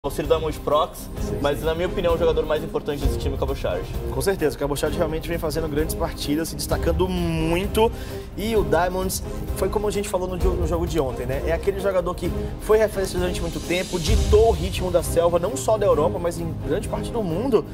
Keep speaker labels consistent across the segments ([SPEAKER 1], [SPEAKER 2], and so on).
[SPEAKER 1] auxílio da Diamond Prox, mas na minha opinião o jogador mais importante desse time é o Cabochard.
[SPEAKER 2] Com certeza, o Cabochard realmente vem fazendo grandes partidas, se destacando muito, e o Diamonds foi como a gente falou no jogo de ontem, né? É aquele jogador que foi referência durante muito tempo, ditou o ritmo da selva, não só da Europa, mas em grande parte do mundo,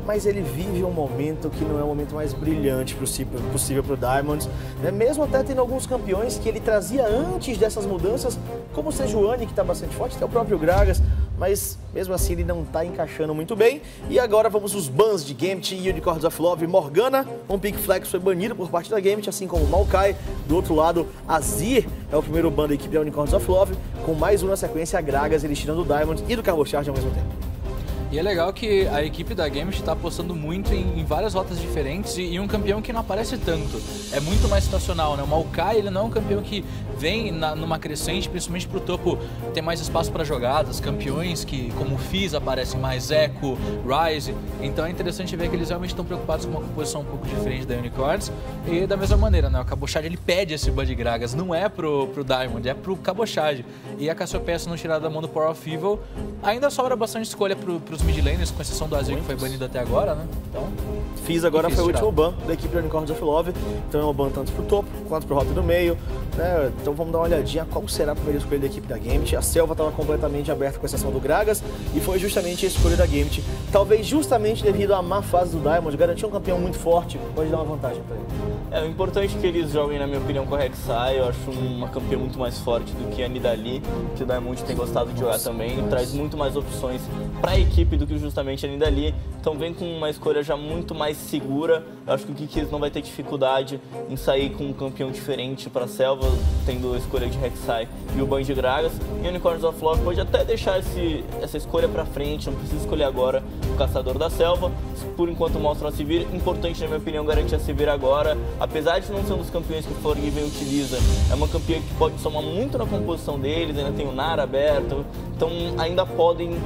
[SPEAKER 2] mas ele vive um momento que não é o momento mais brilhante possível para o Diamonds, né? Mesmo até tendo alguns campeões que ele trazia antes dessas mudanças, como o Sejuani, que está bastante forte, até o próprio Gragas, mas mesmo assim ele não está encaixando muito bem. E agora vamos os bans de Gambit e Unicorns of Love. Morgana, um Pick Flex foi banido por parte da Gambit, assim como Maokai. Do outro lado, Azir é o primeiro ban da equipe da Unicorns of Love, com mais um na sequência, Gragas, eles tirando o Diamond e do Cabochard ao mesmo tempo.
[SPEAKER 3] E é legal que a equipe da Gambit está apostando muito em várias rotas diferentes e um campeão que não aparece tanto. É muito mais situacional, né? O Maokai, ele não é um campeão que vem numa crescente, principalmente pro topo, tem mais espaço para jogadas, campeões que, como o Fizz, aparecem mais, Echo, Ryze. Então é interessante ver que eles realmente estão preocupados com uma composição um pouco diferente da Unicorns. E da mesma maneira, né? O Cabochard, ele pede esse ban de Gragas, não é pro Diamond, é pro Cabochard. E a Cassiopeia, se não tirar da mão do Power of Evil, ainda sobra bastante escolha pros mid laners, com exceção do Azir, que foi banido até agora, né? Então,
[SPEAKER 2] Fizz agora foi o último ban da equipe do Unicorns of Love, então é um ban tanto pro topo quanto pro rota do meio, né? Então vamos dar uma olhadinha qual será a primeira escolha da equipe da Gambit. A selva estava completamente aberta com exceção do Gragas e foi justamente a escolha da Gambit. Talvez justamente devido à má fase do Diamond, garantir um campeão muito forte pode dar uma vantagem para ele.
[SPEAKER 1] O importante é que eles joguem, na minha opinião, com a Rek'Sai. Eu acho uma campeã muito mais forte do que a Nidalee, que o Diamond tem gostado de jogar também. Traz muito mais opções para a equipe do que justamente a Nidalee. Então vem com uma escolha já muito mais segura. Eu acho que o Kikis não vai ter dificuldade em sair com um campeão diferente para a selva, tendo a escolha de Rek'Sai e o ban de Gragas. E o Unicorns of Love pode até deixar essa escolha para frente, não precisa escolher agora o Caçador da Selva. Por enquanto mostra a Sivir. Importante, na minha opinião, garantir a Sivir agora. Apesar de não ser um dos campeões que o Forgiven utiliza, é uma campeã que pode somar muito na composição deles, ainda tem o Nara aberto, então ainda podem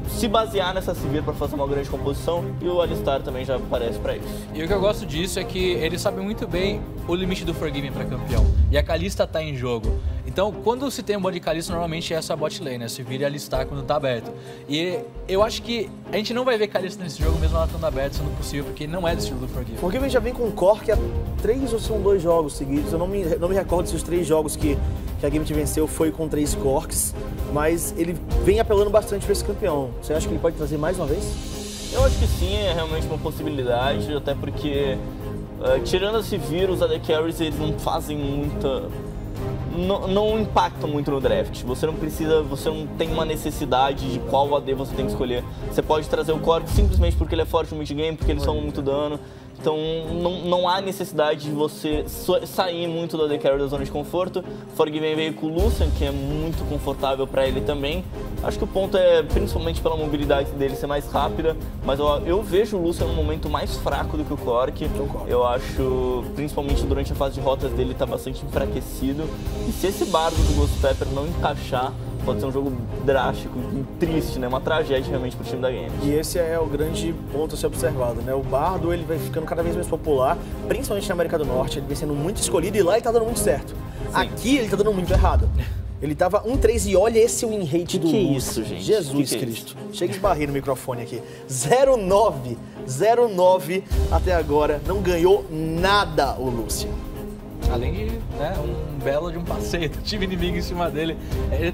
[SPEAKER 1] se basear nessa Sivir para fazer uma grande composição, e o Alistar também já aparece para isso.
[SPEAKER 3] E o que eu gosto disso é que eles sabem muito bem o limite do Forgiven para campeão, e a Kalista tá em jogo. Então, quando se tem um bot de Kalista, normalmente é essa bot lane, né? Sivir e Alistar quando tá aberto. E eu acho que a gente não vai ver Kalista nesse jogo, mesmo ela estando aberta, sendo possível, porque não é do estilo do Forgiven.
[SPEAKER 2] Forgiven já vem com Cork há 3 ou são 2 jogos seguidos, eu não me recordo se os 3 jogos que a Gambit venceu foi com 3 Corks, mas ele vem apelando bastante para esse campeão. Você acha que ele pode trazer mais uma vez?
[SPEAKER 1] Eu acho que sim, é realmente uma possibilidade, até porque tirando esse vírus, AD Carries eles não fazem muita... Não impactam muito no draft. Você não tem uma necessidade de qual AD você tem que escolher. Você pode trazer o Cork simplesmente porque ele é forte no mid-game, porque eles somam muito dano. Então não há necessidade de você sair muito do AD Carry da zona de conforto. Forgiven veio com o Lucian, que é muito confortável para ele também. Acho que o ponto é, principalmente pela mobilidade dele ser mais rápida, mas eu vejo o Lucian num momento mais fraco do que o Cork. Eu acho, principalmente durante a fase de rotas dele, tá bastante enfraquecido. E se esse bardo do Ghost Pepper não encaixar, pode ser um jogo drástico, triste, né? Uma tragédia realmente pro time da Gambit.
[SPEAKER 2] E esse é o grande ponto a ser observado, né? O bardo, ele vai ficando cada vez mais popular, principalmente na América do Norte, ele vem sendo muito escolhido e lá ele tá dando muito certo. Sim. Aqui ele tá dando muito errado. Ele tava 1-3 e olha esse win rate do Lúcio.
[SPEAKER 1] Que isso, gente?
[SPEAKER 2] Jesus Cristo. Chega de barrir no microfone aqui. 0-9. 0-9 até agora. Não ganhou nada o Lúcio.
[SPEAKER 3] Além de um belo de um passeio do time inimigo em cima dele.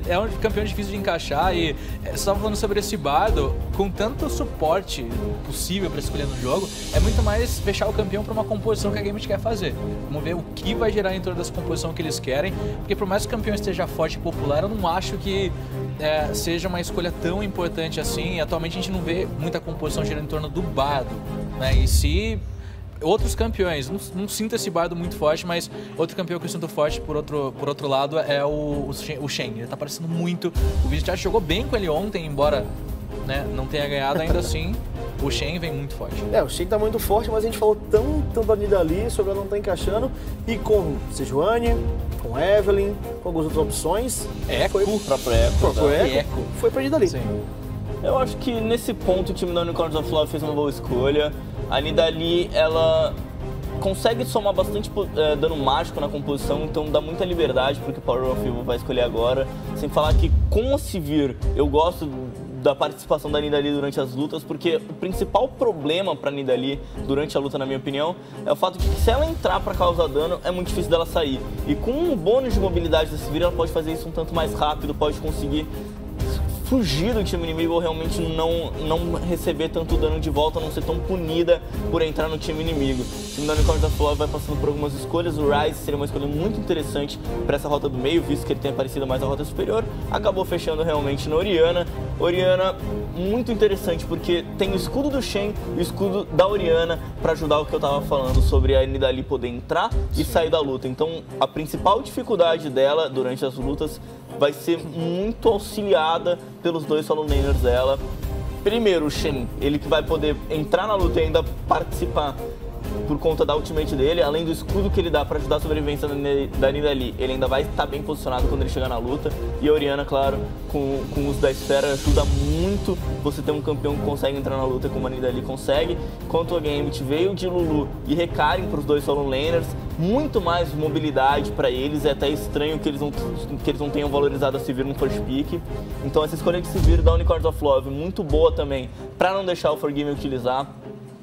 [SPEAKER 3] É um campeão difícil de encaixar e você estava falando sobre esse bardo, com tanto suporte possível para escolher no jogo, é muito mais fechar o campeão para uma composição que a Gambit quer fazer. Vamos ver o que vai gerar em torno dessa composição que eles querem, porque por mais que o campeão esteja forte e popular, eu não acho que seja uma escolha tão importante assim. Atualmente a gente não vê muita composição girando em torno do bardo, né? E se... outros campeões, não sinto esse bardo muito forte, mas outro campeão que eu sinto forte por outro lado é o Shen. Ele tá parecendo muito. O Vizicsar jogou bem com ele ontem, embora não tenha ganhado, ainda assim o Shen vem muito forte.
[SPEAKER 2] O Shen tá muito forte, mas a gente falou tanto da Nidalee sobre ela não tá encaixando, e com Sejuani, com Evelyn, com algumas outras opções.
[SPEAKER 1] O próprio Echo.
[SPEAKER 2] Foi pra Nidalee.
[SPEAKER 3] Sim.
[SPEAKER 1] Eu acho que nesse ponto o time da Unicorns of Love fez uma boa escolha. A Nidalee, ela consegue somar bastante dano mágico na composição, então dá muita liberdade porque o Power of Evil vai escolher agora. Sem falar que com a Sivir, eu gosto da participação da Nidalee durante as lutas, porque o principal problema pra Nidalee durante a luta, na minha opinião, é o fato de que se ela entrar pra causar dano, é muito difícil dela sair. E com um bônus de mobilidade desse vira, ela pode fazer isso um tanto mais rápido, pode conseguir fugir do time inimigo ou realmente não receber tanto dano de volta, não ser tão punida por entrar no time inimigo. O time da Unicorns of Love vai passando por algumas escolhas. O Ryze seria uma escolha muito interessante para essa rota do meio, visto que ele tem aparecido mais a rota superior. Acabou fechando realmente na Orianna. Orianna, muito interessante, porque tem o escudo do Shen e o escudo da Orianna para ajudar o que eu tava falando sobre a Nidalee poder entrar e sair da luta. Então, a principal dificuldade dela durante as lutas vai ser muito auxiliada pelos dois solo laners dela. Primeiro, o Shen, ele que vai poder entrar na luta e ainda participar por conta da ultimate dele, além do escudo que ele dá para ajudar a sobrevivência da Nidalee, ele ainda vai estar bem posicionado quando ele chegar na luta. E a Orianna, claro, com o uso da esfera, ajuda muito você ter um campeão que consegue entrar na luta como a Nidalee consegue. Enquanto a Gambit veio de Lulu e Hecarim para os dois solo laners, muito mais mobilidade para eles. É até estranho que eles não tenham valorizado a Sivir no first pick. Então essa escolha de Sivir da Unicorns of Love, muito boa também, para não deixar o Forgive utilizar.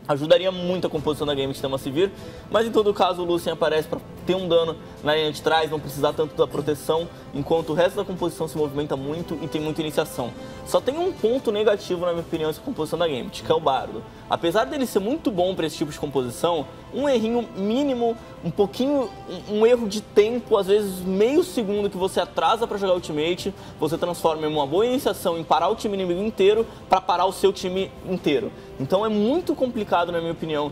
[SPEAKER 1] Ajudaria muito a composição da Gambit ter uma Sivir, mas em todo caso o Lucian aparece para ter um dano na linha de trás, não precisar tanto da proteção, enquanto o resto da composição se movimenta muito e tem muita iniciação. Só tem um ponto negativo, na minha opinião, essa composição da Gambit, que é o Bardo. Apesar dele ser muito bom para esse tipo de composição, um errinho mínimo, um erro de tempo, às vezes meio segundo que você atrasa para jogar ultimate, você transforma em uma boa iniciação em parar o time inimigo inteiro para parar o seu time inteiro. Então é muito complicado, na minha opinião,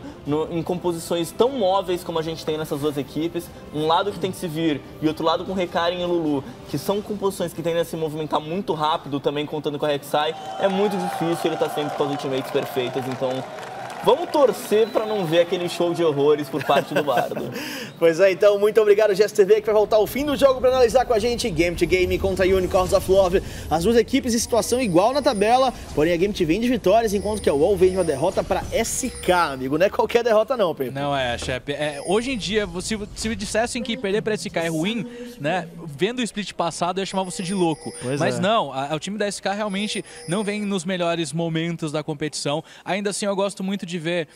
[SPEAKER 1] em composições tão móveis como a gente tem nessas duas equipes, um lado que tem que se vir e outro lado com Hecarim e Lulu, que são composições que tendem a se movimentar muito rápido, também contando com a Rek'Sai, é muito difícil, ele tá sempre com as ultimates perfeitas, então vamos torcer para não ver aquele show de horrores por parte do Bardo.
[SPEAKER 2] Pois é, então, muito obrigado, GSTV, que vai voltar ao fim do jogo para analisar com a gente Gambit Game contra Unicorns of Love. As duas equipes em situação igual na tabela, porém a Gambit vem de vitórias, enquanto que a UOL vem de uma derrota para SK, amigo. Não é qualquer derrota não, Pedro.
[SPEAKER 3] Não é, chefe. Hoje em dia, se me dissessem que perder para SK é ruim, né, vendo o split passado, eu ia chamar você de louco. Mas não, o time da SK realmente não vem nos melhores momentos da competição. Ainda assim, eu gosto muito de ver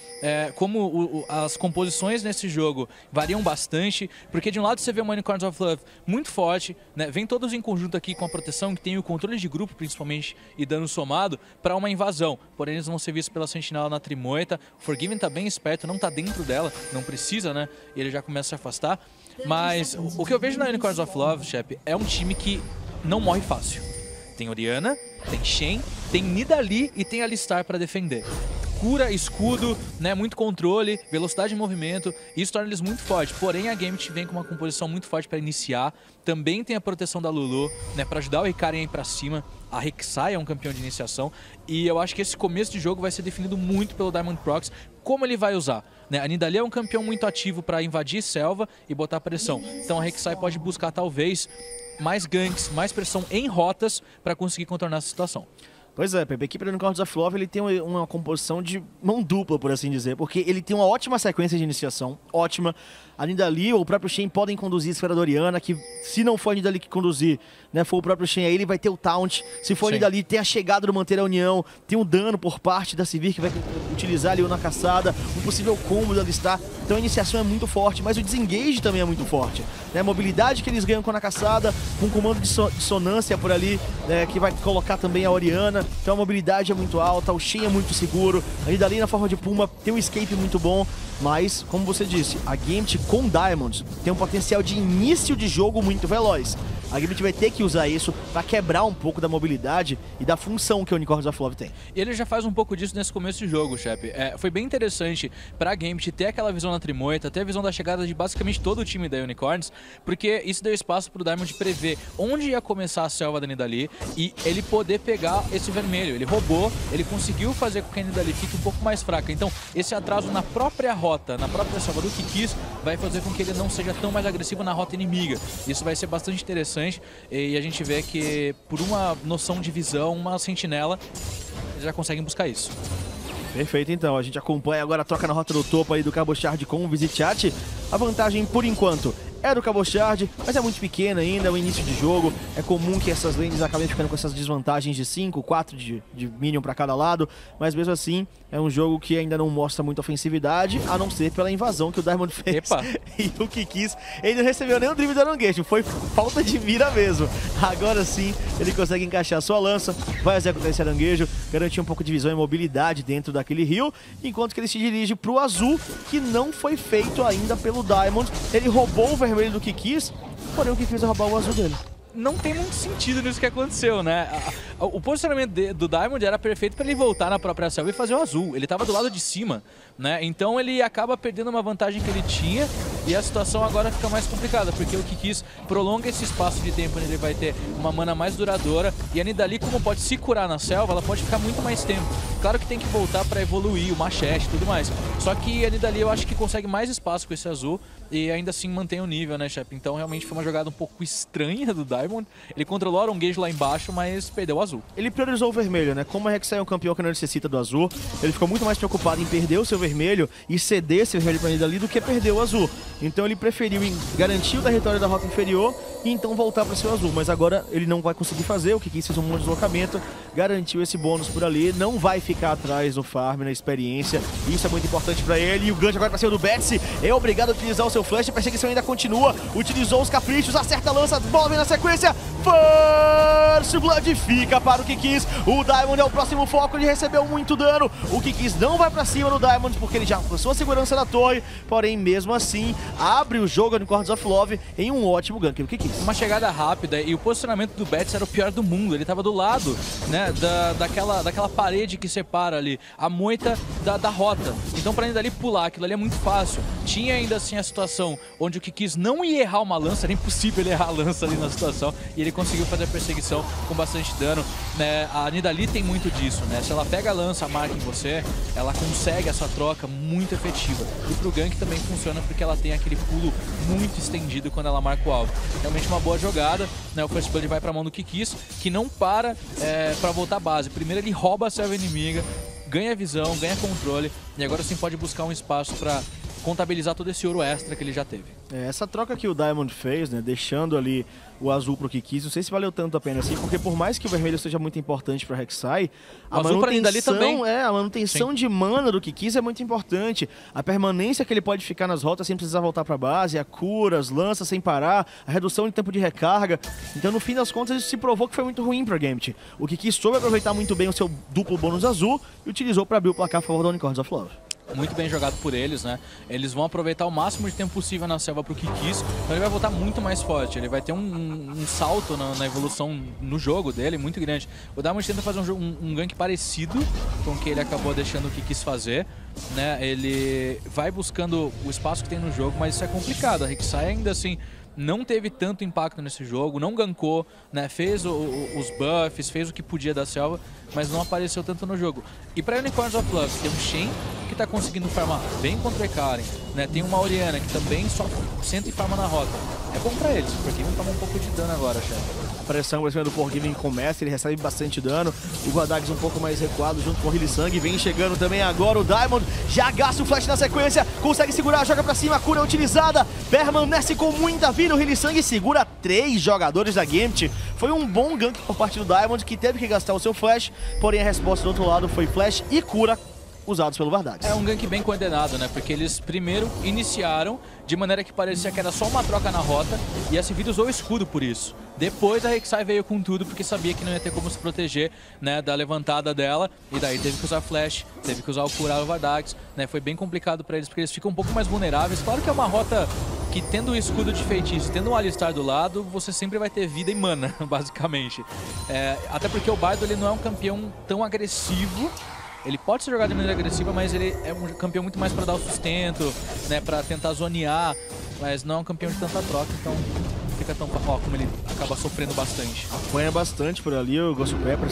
[SPEAKER 3] como as composições nesse jogo variam bastante, porque de um lado você vê uma Unicorns of Love muito forte, né, vem todos em conjunto aqui com a proteção, que tem o controle de grupo principalmente e dano somado para uma invasão, porém eles vão ser vistos pela sentinela na trimoita. O Forgiven tá bem esperto, não tá dentro dela, não precisa, né, e ele já começa a se afastar, mas o que eu vejo na Unicorns of Love, chefe, é um time que não morre fácil. Tem Orianna, tem Shen, tem Nidalee e tem Alistar para defender. Cura, escudo, né, muito controle, velocidade de movimento, isso torna eles muito fortes. Porém, a Gambit vem com uma composição muito forte para iniciar. Também tem a proteção da Lulu, né, para ajudar o Hecarim a ir para cima. A Rek'Sai é um campeão de iniciação. E eu acho que esse começo de jogo vai ser definido muito pelo Diamond Proxy, como ele vai usar. Né? A Nidalee é um campeão muito ativo para invadir selva e botar pressão. Então a Rek'Sai pode buscar, talvez, mais ganks, mais pressão em rotas para conseguir contornar essa situação.
[SPEAKER 2] Pois é, Pepe, a equipe do Unicorns of Love ele tem uma composição de mão dupla, por assim dizer, porque ele tem uma ótima sequência de iniciação, ótima. A Nidalee ou o próprio Shen podem conduzir a esfera da Orianna, que se não for a Nidalee que conduzir, né, for o próprio Shen, aí ele vai ter o taunt. Se for a Nidalee, tem a chegada do Manter a União, tem o dano por parte da Sivir, que vai utilizar ali na caçada, um possível combo da Alistar. Então a iniciação é muito forte, mas o desengage também é muito forte. Né? A mobilidade que eles ganham com a caçada, com um comando de dissonância por ali, né, que vai colocar também a Orianna. Então a mobilidade é muito alta, o Shen é muito seguro, a Nidalee na forma de Puma tem um escape muito bom, mas, como você disse, a Gambit com Diamonds tem um potencial de início de jogo muito veloz. A Gambit vai ter que usar isso para quebrar um pouco da mobilidade e da função que o Unicorns of Love tem.
[SPEAKER 3] E ele já faz um pouco disso nesse começo de jogo, chefe. Foi bem interessante para a Gambit ter aquela visão na trimoita, ter a visão da chegada de basicamente todo o time da Unicorns, porque isso deu espaço para o Diamond prever onde ia começar a selva da Nidalee e ele poder pegar esse vermelho. Ele roubou, ele conseguiu fazer com que a Nidalee fique um pouco mais fraca. Então, esse atraso na própria rota, na própria selva do que quis, vai fazer com que ele não seja tão mais agressivo na rota inimiga. Isso vai ser bastante interessante. E a gente vê que, por uma noção de visão, uma sentinela, eles já conseguem buscar isso.
[SPEAKER 2] Perfeito, então. A gente acompanha agora a troca na rota do topo aí do Carbochard com o Visitiate. A vantagem, por enquanto, é do Cabochard, mas é muito pequena ainda, é o início de jogo. É comum que essas lanes acabem ficando com essas desvantagens de 5, 4 de minion pra cada lado, mas mesmo assim é um jogo que ainda não mostra muita ofensividade, a não ser pela invasão que o Diamond fez.
[SPEAKER 3] Epa.
[SPEAKER 2] E o Kikis, ele não recebeu nem o drible do Aranguejo, foi falta de mira mesmo. Agora sim, ele consegue encaixar a sua lança, vai executar esse Aranguejo, garantir um pouco de visão e mobilidade dentro daquele rio, enquanto que ele se dirige pro azul, que não foi feito ainda pelo Diamond. Ele roubou o vermelho do Kikis, porém o Kikis vai roubar o azul dele.
[SPEAKER 3] Não tem muito sentido nisso que aconteceu, né? O posicionamento do Diamond era perfeito para ele voltar na própria selva e fazer o azul. Ele estava do lado de cima, né? Então ele acaba perdendo uma vantagem que ele tinha e a situação agora fica mais complicada, porque o Kikis prolonga esse espaço de tempo onde ele vai ter uma mana mais duradoura e a Nidalee, como pode se curar na selva, ela pode ficar muito mais tempo. Claro que tem que voltar para evoluir, o Machete e tudo mais. Só que a Nidalee eu acho que consegue mais espaço com esse azul e ainda assim mantém o nível, né, Shep? Então realmente foi uma jogada um pouco estranha do Diamond. Ele controlou o Aranguejo lá embaixo, mas perdeu o azul.
[SPEAKER 2] Ele priorizou o vermelho, né? Como a Rek'Sai é um campeão que não necessita do azul, ele ficou muito mais preocupado em perder o seu vermelho e ceder esse vermelho pra Nidalee do que perder o azul. Então ele preferiu garantir o território da rota inferior e então voltar para o seu azul. Mas agora ele não vai conseguir fazer, o Kikis fez um monte de deslocamento, garantiu esse bônus por ali, não vai ficar atrás no farm, na experiência. Isso é muito importante para ele. E o gancho agora para cima do Betsy, é obrigado a utilizar o seu flash, a perseguição ainda continua, utilizou os caprichos, acerta a lança, bola vem na sequência, First Blood fica para o Kikis. O Diamond é o próximo foco, ele recebeu muito dano. O Kikis não vai para cima no Diamond porque ele já alcançou a segurança da torre, porém mesmo assim abre o jogo no Chords of Love em um ótimo gank do Kikis.
[SPEAKER 3] Uma chegada rápida e o posicionamento do Betsy era o pior do mundo. Ele estava do lado, né, daquela parede que separa ali a moita da rota. Então para Nidalee pular, aquilo ali é muito fácil. Tinha ainda assim a situação onde o Kikis não ia errar uma lança, era impossível ele errar a lança ali na situação, e ele conseguiu fazer a perseguição com bastante dano, né? A Nidalee tem muito disso, né? Se ela pega a lança, marca em você, ela consegue essa troca muito efetiva. E pro gank também funciona porque ela tem aquele pulo muito estendido quando ela marca o alvo. Realmente uma boa jogada, né? O First Blood vai pra mão do Kikis, que não para pra voltar à base. Primeiro ele rouba a selva inimiga, ganha visão, ganha controle, e agora sim pode buscar um espaço pra contabilizar todo esse ouro extra que ele já teve.
[SPEAKER 2] Essa troca que o Diamond fez, né, deixando ali o azul pro Kikis, não sei se valeu tanto a pena assim, porque por mais que o vermelho seja muito importante pra Rek'Sai, a manutenção de mana do Kikis é muito importante. A permanência que ele pode ficar nas rotas sem precisar voltar pra base, a cura, as lanças sem parar, a redução de tempo de recarga. Então no fim das contas isso se provou que foi muito ruim pra Gambit. O Kikis soube aproveitar muito bem o seu duplo bônus azul e utilizou pra abrir o placar a favor do Chords of Love.
[SPEAKER 3] Muito bem jogado por eles, né? Eles vão aproveitar o máximo de tempo possível na selva pro Kikis, então ele vai voltar muito mais forte, ele vai ter um salto na evolução no jogo dele muito grande. O Diamond tenta fazer um gank parecido com o que ele acabou deixando o Kikis fazer, né? Ele vai buscando o espaço que tem no jogo, mas isso é complicado. A Rek'Sai ainda assim não teve tanto impacto nesse jogo, não gankou, né? Fez os buffs, fez o que podia da selva, mas não apareceu tanto no jogo. E para Unicorns of Love, tem um Shen que tá conseguindo farmar bem contra o Ekarim, né? Tem uma Orianna que também só senta e farma na rota. É bom pra eles, porque ele toma um pouco de dano agora, chefe.
[SPEAKER 2] A pressão pra cima do Porgiving começa, ele recebe bastante dano. O Guadags um pouco mais recuado junto com o Hylissang. Vem chegando também agora o Diamond. Já gasta o flash na sequência, consegue segurar, joga pra cima, a cura é utilizada. Permanece com muita vida, o Hylissang segura 3 jogadores da Gambit. Foi um bom gank por parte do Diamond, que teve que gastar o seu flash, porém a resposta do outro lado foi flash e cura usados pelo Vardags.
[SPEAKER 3] É um gank bem coordenado, né? Porque eles primeiro iniciaram de maneira que parecia que era só uma troca na rota e a Sivir usou o escudo por isso. Depois a Rek'Sai veio com tudo porque sabia que não ia ter como se proteger, né, da levantada dela, e daí teve que usar flash, teve que usar o curar o Vardags, né? Foi bem complicado pra eles porque eles ficam um pouco mais vulneráveis. Claro que é uma rota que, tendo o escudo de feitiço, tendo um Alistar do lado, você sempre vai ter vida e mana, basicamente. Até porque o Bardo ele não é um campeão tão agressivo. Ele pode ser jogado de maneira agressiva, mas ele é um campeão muito mais para dar o sustento, né, para tentar zonear, mas não é um campeão de tanta troca, então não fica tão... Ó, como ele acaba sofrendo bastante.
[SPEAKER 2] Apanha bastante por ali, o Ghost Pepper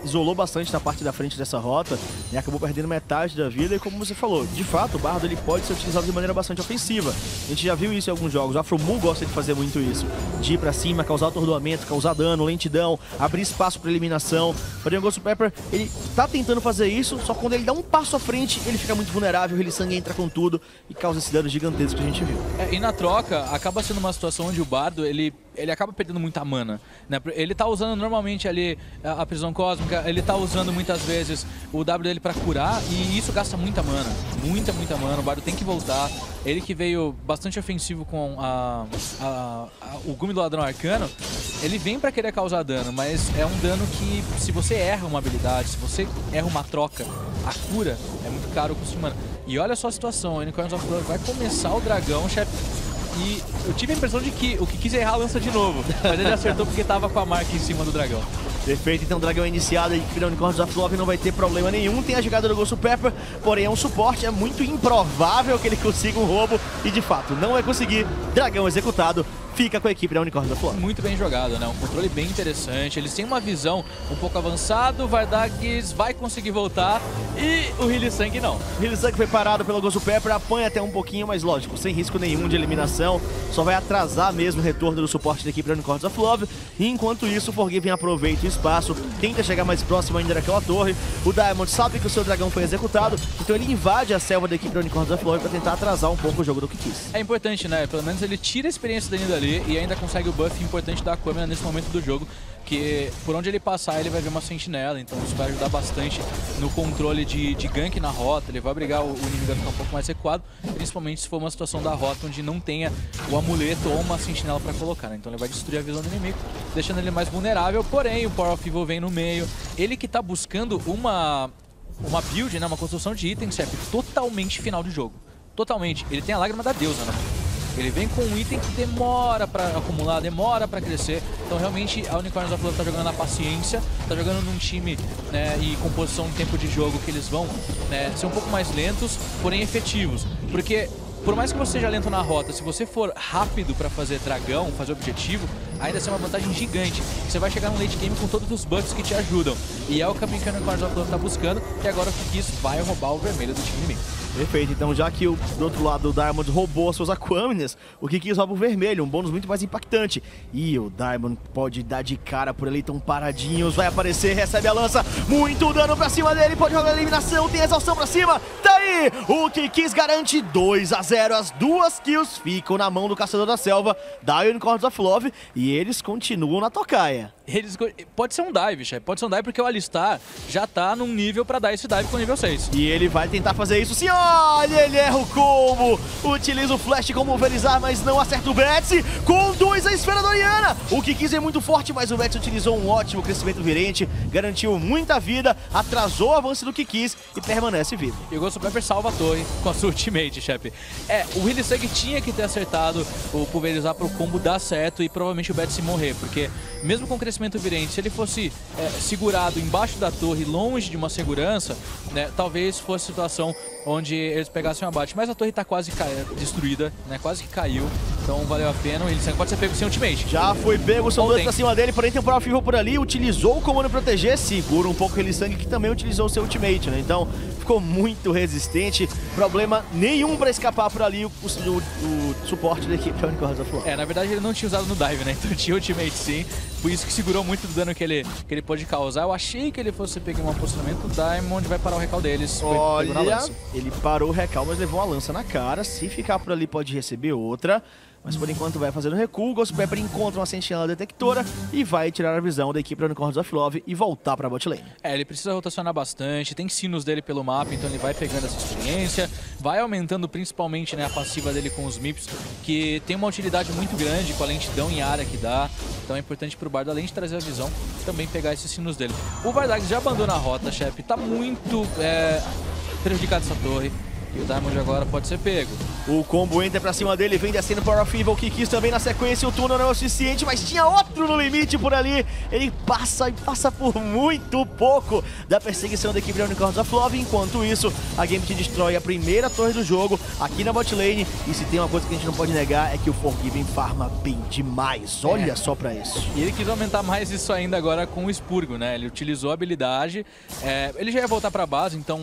[SPEAKER 2] isolou bastante na parte da frente dessa rota e acabou perdendo metade da vida. E como você falou, de fato, o Bardo ele pode ser utilizado de maneira bastante ofensiva. A gente já viu isso em alguns jogos. O Afromu gosta de fazer muito isso. De ir pra cima, causar atordoamento, causar dano, lentidão, abrir espaço pra eliminação. Porém, o Ghost Pepper, ele tá tentando fazer isso, só que quando ele dá um passo à frente, ele fica muito vulnerável, o Hylissang entra com tudo e causa esse dano gigantesco que a gente viu.
[SPEAKER 3] E na troca, acaba sendo uma situação onde o Bardo, ele acaba perdendo muita mana, né? Ele tá usando normalmente ali a prisão cósmica, ele tá usando muitas vezes o W dele pra curar e isso gasta muita mana, muita mana. O Bardo tem que voltar. Ele que veio bastante ofensivo com o Gume do Ladrão Arcano, ele vem pra querer causar dano, mas é um dano que se você erra uma habilidade, se você erra uma troca, a cura é muito caro o custo de mana. E olha só a situação, o Unicorns of Love vai começar o dragão, chefe. E eu tive a impressão de que o que quis errar a lança de novo, mas ele acertou porque tava com a marca em cima do dragão.
[SPEAKER 2] Perfeito, então o dragão é iniciado, a equipe da Unicorns of Love não vai ter problema nenhum. Tem a jogada do Ghost Pepper, porém é um suporte, é muito improvável que ele consiga um roubo e de fato não vai conseguir. Dragão executado, fica com a equipe da Unicorns of Love.
[SPEAKER 3] Muito bem jogado, né? Um controle bem interessante, eles têm uma visão um pouco avançada, o Vardags vai conseguir voltar e o Hylissang não.
[SPEAKER 2] O Hylissang foi parado pelo Ghost Pepper, apanha até um pouquinho, mas lógico, sem risco nenhum de eliminação, só vai atrasar mesmo o retorno do suporte da equipe da Unicorns of Love. E enquanto isso, o Forgiven aproveita o espaço, tenta chegar mais próximo ainda daquela torre. O Diamond sabe que o seu dragão foi executado, então ele invade a selva da equipe da Unicorns of Love para tentar atrasar um pouco o jogo do Kikis.
[SPEAKER 3] É importante, né? Pelo menos ele tira a experiência dele dali e ainda consegue o buff importante da Aquamina nesse momento do jogo, que por onde ele passar ele vai ver uma sentinela, então isso vai ajudar bastante no controle de gank na rota. Ele vai obrigar o inimigo a ficar um pouco mais recuado, principalmente se for uma situação da rota onde não tenha o amuleto ou uma sentinela para colocar, né? Então ele vai destruir a visão do inimigo, deixando ele mais vulnerável. Porém, o Power of Evil vem no meio, ele que tá buscando uma build, né? Uma construção de itens, chefe, totalmente final de jogo. Totalmente. Ele tem a Lágrima da Deusa na mão. Ele vem com um item que demora pra acumular, demora pra crescer. Então realmente a Unicorns of Love tá jogando na paciência, tá jogando num time, né, e composição em tempo de jogo que eles vão, né, ser um pouco mais lentos, porém efetivos. Porque por mais que você seja lento na rota, se você for rápido pra fazer dragão, fazer objetivo, ainda assim é uma vantagem gigante. Você vai chegar no late game com todos os buffs que te ajudam. E é o caminho que a Unicorns of Love tá buscando, e agora o Kikis vai roubar o vermelho do time inimigo.
[SPEAKER 2] Perfeito, então já que do outro lado o Diamond roubou seus Aquaminas, o Kikis rouba o vermelho, um bônus muito mais impactante. E o Diamond pode dar de cara por ali, tão paradinhos, vai aparecer, recebe a lança, muito dano pra cima dele, pode jogar a eliminação, tem a exaustão pra cima, tá aí! O Kikis garante 2 a 0, as 2 kills ficam na mão do Caçador da Selva, da Unicorns of Love, e eles continuam na tocaia.
[SPEAKER 3] Pode ser um dive, chefe. Pode ser um dive porque o Alistar já tá num nível pra dar esse dive com nível 6.
[SPEAKER 2] E ele vai tentar fazer isso sim, olha, ele erra o combo. Utiliza o flash como pulverizar, mas não acerta o Betsy. Conduz a esfera Doriana. O Kikis é muito forte, mas o Betsy utilizou um ótimo crescimento virente, garantiu muita vida, atrasou o avanço do Kikis e permanece vivo.
[SPEAKER 3] E o Ghost Pepper salva a torre com a sua ultimate, chefe. O Hylissang tinha que ter acertado o pulverizar pro combo dar certo e provavelmente o Betsy morrer, porque mesmo com crescimento virente, se ele fosse segurado embaixo da torre, longe de uma segurança, né, talvez fosse situação onde eles pegassem um abate. Mas a torre tá quase destruída, né, quase que caiu, então valeu a pena. Ele pode ser pego sem ultimate.
[SPEAKER 2] Já foi pego, são dois pra cima dele, porém tem um Power of Evil por ali, utilizou o comando proteger, segura um pouco o Hylissang, que também utilizou o seu ultimate, né, então ficou muito resistente, problema nenhum pra escapar por ali o suporte da equipe da Unicorns of Love.
[SPEAKER 3] Na verdade ele não tinha usado no dive, né, então tinha ultimate sim, por isso que segurou muito do dano que ele pôde causar. Eu achei que ele fosse pegar um posicionamento, o Diamond vai parar o recal deles.
[SPEAKER 2] Olha, ele parou o recal, mas levou uma lança na cara, se ficar por ali pode receber outra. Mas por enquanto vai fazendo recuo, o Ghost Pepper encontra uma sentinela detectora e vai tirar a visão da equipe da Unicorns of Love e voltar pra bot lane.
[SPEAKER 3] Ele precisa rotacionar bastante, tem sinos dele pelo mapa, então ele vai pegando essa experiência, vai aumentando principalmente, né, a passiva dele com os MIPs, que tem uma utilidade muito grande com a lentidão em área que dá, então é importante pro Bardo, além de trazer a visão, também pegar esses sinos dele. O Vardags já abandona a rota, chefe, tá muito prejudicado essa torre, e o Diamond agora pode ser pego.
[SPEAKER 2] O combo entra pra cima dele, vem descendo Power of Evil, Kikis também na sequência, o túnel não é o suficiente, mas tinha outro no limite por ali. Ele passa e passa por muito pouco da perseguição da equipe da Unicorns of Love. Enquanto isso, a Gambit destrói a primeira torre do jogo aqui na bot lane. E se tem uma coisa que a gente não pode negar é que o Forgiven farma bem demais. Olha só pra isso.
[SPEAKER 3] E ele quis aumentar mais isso ainda agora com o Expurgo, né? Ele utilizou a habilidade, ele já ia voltar pra base, então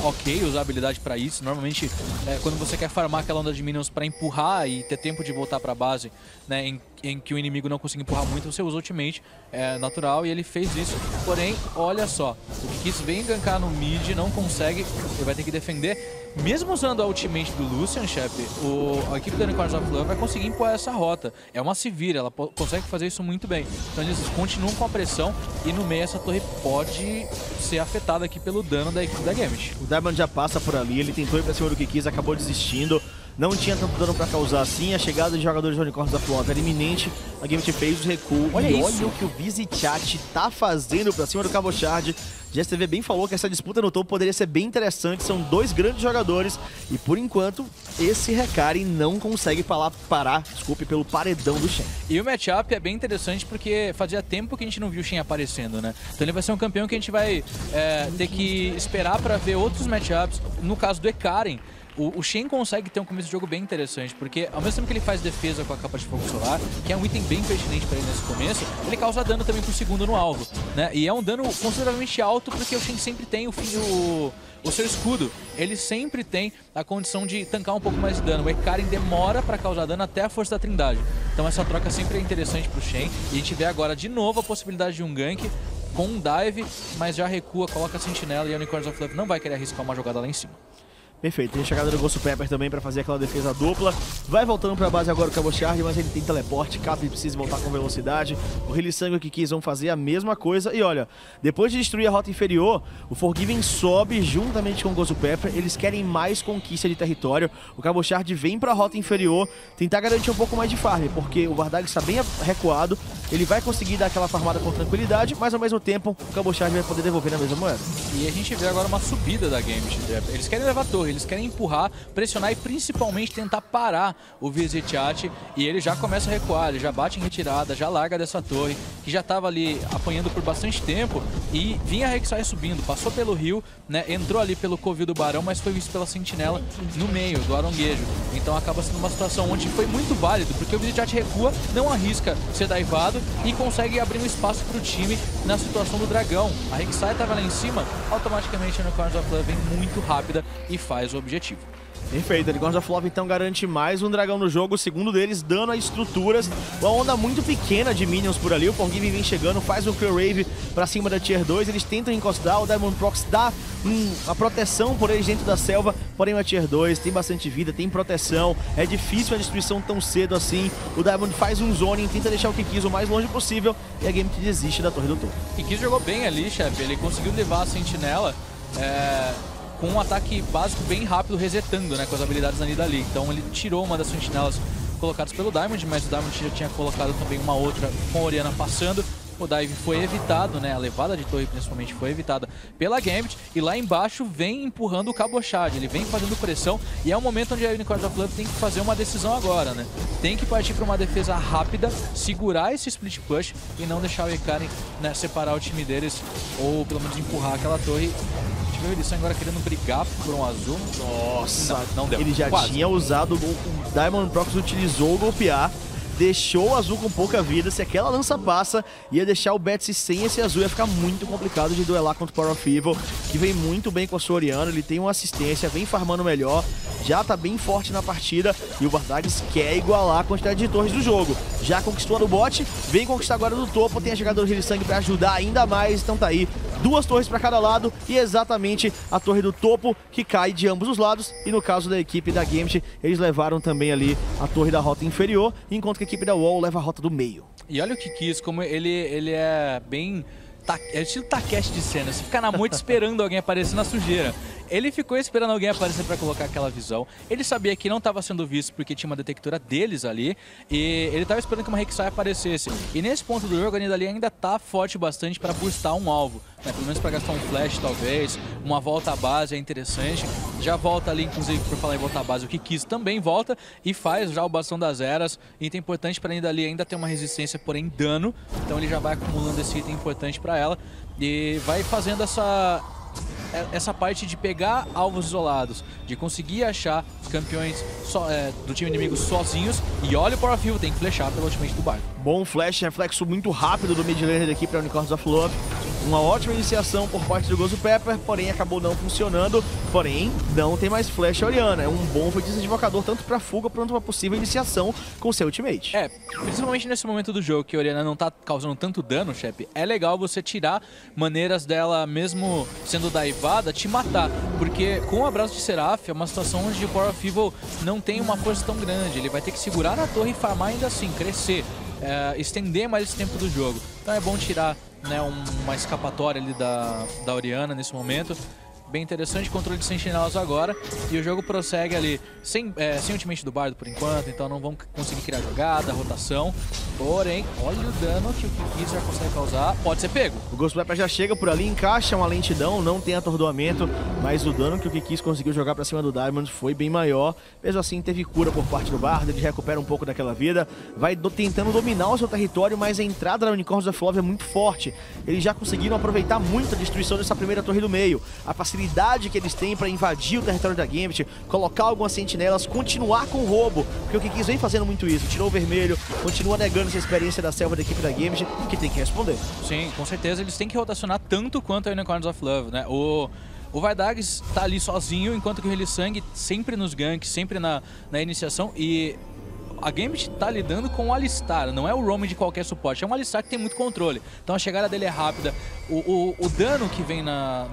[SPEAKER 3] ok, usar a habilidade pra isso. Normalmente, quando você quer farmar aquela onda de minions pra empurrar e ter tempo de voltar pra base, né, em que o inimigo não consiga empurrar muito, você usa ultimate, é natural, e ele fez isso. Porém, olha só, o Kikis vem gankar no mid, não consegue, ele vai ter que defender. Mesmo usando a ultimate do Lucian, chefe, a equipe da Unicorns of Love vai conseguir empurrar essa rota. É uma Sivir, ela consegue fazer isso muito bem. Então eles continuam com a pressão e no meio essa torre pode ser afetada aqui pelo dano da equipe da Gambit.
[SPEAKER 2] O Diamond já passa por ali, ele tentou ir pra cima do Kikis, acabou desistindo. Não tinha tanto dano pra causar assim, a chegada de jogadores de Unicorns of Love era iminente, a Gambit fez o recuo.
[SPEAKER 3] Olha
[SPEAKER 2] e
[SPEAKER 3] isso.
[SPEAKER 2] olha o que o Vizichat tá fazendo pra cima do Cabochard. GSTV bem falou que essa disputa no topo poderia ser bem interessante, são dois grandes jogadores e por enquanto esse Hecarim não consegue parar pelo paredão do Shen.
[SPEAKER 3] E o matchup é bem interessante porque fazia tempo que a gente não viu o Shen aparecendo, né? Então ele vai ser um campeão que a gente vai ter que esperar pra ver outros matchups. No caso do Hecarim, o Shen consegue ter um começo de jogo bem interessante, porque ao mesmo tempo que ele faz defesa com a capa de fogo solar, que é um item bem pertinente para ele nesse começo, ele causa dano também pro segundo no alvo, né? E é um dano consideravelmente alto, porque o Shen sempre tem o seu escudo, ele sempre tem a condição de tancar um pouco mais de dano. O Hecarim demora para causar dano até a força da Trindade. Então essa troca sempre é interessante pro Shen, e a gente vê agora de novo a possibilidade de um gank com um dive, mas já recua, coloca a sentinela e a Unicorns of Love não vai querer arriscar uma jogada lá em cima.
[SPEAKER 2] Perfeito, tem a chegada do Ghost Pepper também pra fazer aquela defesa dupla. Vai voltando pra base agora o Cabochard, mas ele tem teleporte, caso ele precise voltar com velocidade. O Hylissang e o Kikis vão fazer a mesma coisa. E olha, depois de destruir a rota inferior, o Forgiven sobe juntamente com o Ghost Pepper. Eles querem mais conquista de território. O Cabochard vem pra rota inferior tentar garantir um pouco mais de farm, porque o Vardag está bem recuado. Ele vai conseguir dar aquela farmada com tranquilidade, mas ao mesmo tempo o Cabochard vai poder devolver na mesma moeda.
[SPEAKER 3] E a gente vê agora uma subida da Gambit. Eles querem levar a torre, eles querem empurrar, pressionar e principalmente tentar parar o Vizichat. E ele já começa a recuar, ele já bate em retirada, já larga dessa torre, que já estava ali apanhando por bastante tempo. E vinha a Rek'Sai subindo, passou pelo rio, né, entrou ali pelo covil do Barão, mas foi visto pela sentinela no meio do aronguejo. Então acaba sendo uma situação onde foi muito válido, porque o Vizichat recua, não arrisca ser daivado e consegue abrir um espaço para o time na situação do dragão. A Rek'Sai estava lá em cima, automaticamente a Unicorns of Love vem muito rápida e faz o objetivo.
[SPEAKER 2] Perfeito, a Unicorns of Love então garante mais um dragão no jogo, o segundo deles dano a estruturas, uma onda muito pequena de minions por ali, o Forgiven vem chegando, faz o Clear Wave pra cima da Tier 2, eles tentam encostar, o Diamond Prox dá a proteção por eles dentro da selva, porém a Tier 2 tem bastante vida, tem proteção, é difícil a destruição tão cedo assim, o Diamond faz um zoning, tenta deixar o Kikis o mais longe possível e a Gambit desiste da torre do topo.
[SPEAKER 3] Kikis jogou bem ali, chefe, ele conseguiu levar a sentinela com um ataque básico bem rápido, resetando, né, com as habilidades da Nidali. Então ele tirou uma das sentinelas colocadas pelo Diamond, mas o Diamond já tinha colocado também uma outra com a Orianna passando. O dive foi evitado, né, a levada de torre principalmente foi evitada pela Gambit, e lá embaixo vem empurrando o Cabochard, ele vem fazendo pressão, e é o momento onde a Unicorns of Love tem que fazer uma decisão agora, né, tem que partir para uma defesa rápida, segurar esse split push e não deixar o Hecarim, né, separar o time deles, ou pelo menos empurrar aquela torre. O Hylissang agora querendo brigar por um azul.
[SPEAKER 2] Nossa,
[SPEAKER 3] não deu.
[SPEAKER 2] Ele já tinha usado, o Diamond Prox utilizou o golpear, deixou o azul com pouca vida. Se aquela lança passa, ia deixar o Betsy sem esse azul, ia ficar muito complicado de duelar contra o Power of Evil, que vem muito bem com a sua Orianna, ele tem uma assistência, vem farmando melhor, já tá bem forte na partida, e o Vardags quer igualar a quantidade de torres do jogo. Já conquistou no bot, vem conquistar agora no topo, tem a chegada do Hylissang pra ajudar ainda mais, então tá aí, 2 torres para cada lado e exatamente a torre do topo que cai de ambos os lados. E no caso da equipe da Gambit, eles levaram também ali a torre da rota inferior, enquanto que a equipe da Wall leva a rota do meio.
[SPEAKER 3] E olha o Kikis, como ele é bem... É estilo Takeshi de cena, você fica na moita esperando alguém aparecer na sujeira. Ele ficou esperando alguém aparecer pra colocar aquela visão. Ele sabia que não estava sendo visto porque tinha uma detectora deles ali. E ele estava esperando que uma Rek'Sai aparecesse. E nesse ponto do jogo, a Nidalee ainda tá forte bastante pra boostar um alvo. Né? Pelo menos pra gastar um flash, talvez. Uma volta à base é interessante. Já volta ali, inclusive, por falar em volta à base, o Kikis também volta e faz já o bastão das eras. Item importante pra Nidalee ainda ter uma resistência, porém dano. Então ele já vai acumulando esse item importante pra ela. E vai fazendo essa parte de pegar alvos isolados, de conseguir achar campeões do time inimigo sozinhos. E olha o Power of Evil, tem que flechar pelo ultimate do barco.
[SPEAKER 2] Bom flash, reflexo muito rápido do mid laner aqui para Unicorns of Love. Uma ótima iniciação por parte do GozuPepper, porém acabou não funcionando. Porém, não tem mais flash a Orianna. É um bom feitiço de invocador tanto para fuga quanto para possível iniciação com seu ultimate.
[SPEAKER 3] Principalmente nesse momento do jogo que a Orianna não tá causando tanto dano, Shep, é legal você tirar maneiras dela, mesmo sendo daivada, te matar. Porque com o abraço de Seraph é uma situação onde o Power of Evil não tem uma força tão grande. Ele vai ter que segurar na torre e farmar ainda assim, crescer. Estender mais esse tempo do jogo. Então é bom tirar, né, uma escapatória ali da Orianna nesse momento. Bem interessante, controle de sentinelas agora. E o jogo prossegue ali sem ultimate do bardo por enquanto, então não vão conseguir criar jogada, rotação. Porém, olha o dano que o Kikis já consegue causar. Pode ser pego.
[SPEAKER 2] O GozuPepper já chega por ali, encaixa uma lentidão, não tem atordoamento, mas o dano que o Kikis conseguiu jogar pra cima do Diamond foi bem maior. Mesmo assim, teve cura por parte do bardo, ele recupera um pouco daquela vida. Vai tentando dominar o seu território, mas a entrada da Unicorns of Love é muito forte. Eles já conseguiram aproveitar muito a destruição dessa primeira torre do meio. A facilidade que eles têm para invadir o território da Gambit, colocar algumas sentinelas, continuar com o roubo, porque o Kikis vem fazendo muito isso, tirou o vermelho, continua negando essa experiência da selva da equipe da Gambit, que tem que responder.
[SPEAKER 3] Sim, com certeza eles têm que rotacionar tanto quanto a Unicorns of Love, né? O Vardags tá ali sozinho, enquanto que o Hylissang sempre nos ganks, sempre na iniciação, e a Gambit tá lidando com o Alistar, não é o roam de qualquer suporte, é um Alistar que tem muito controle. Então a chegada dele é rápida. O dano que vem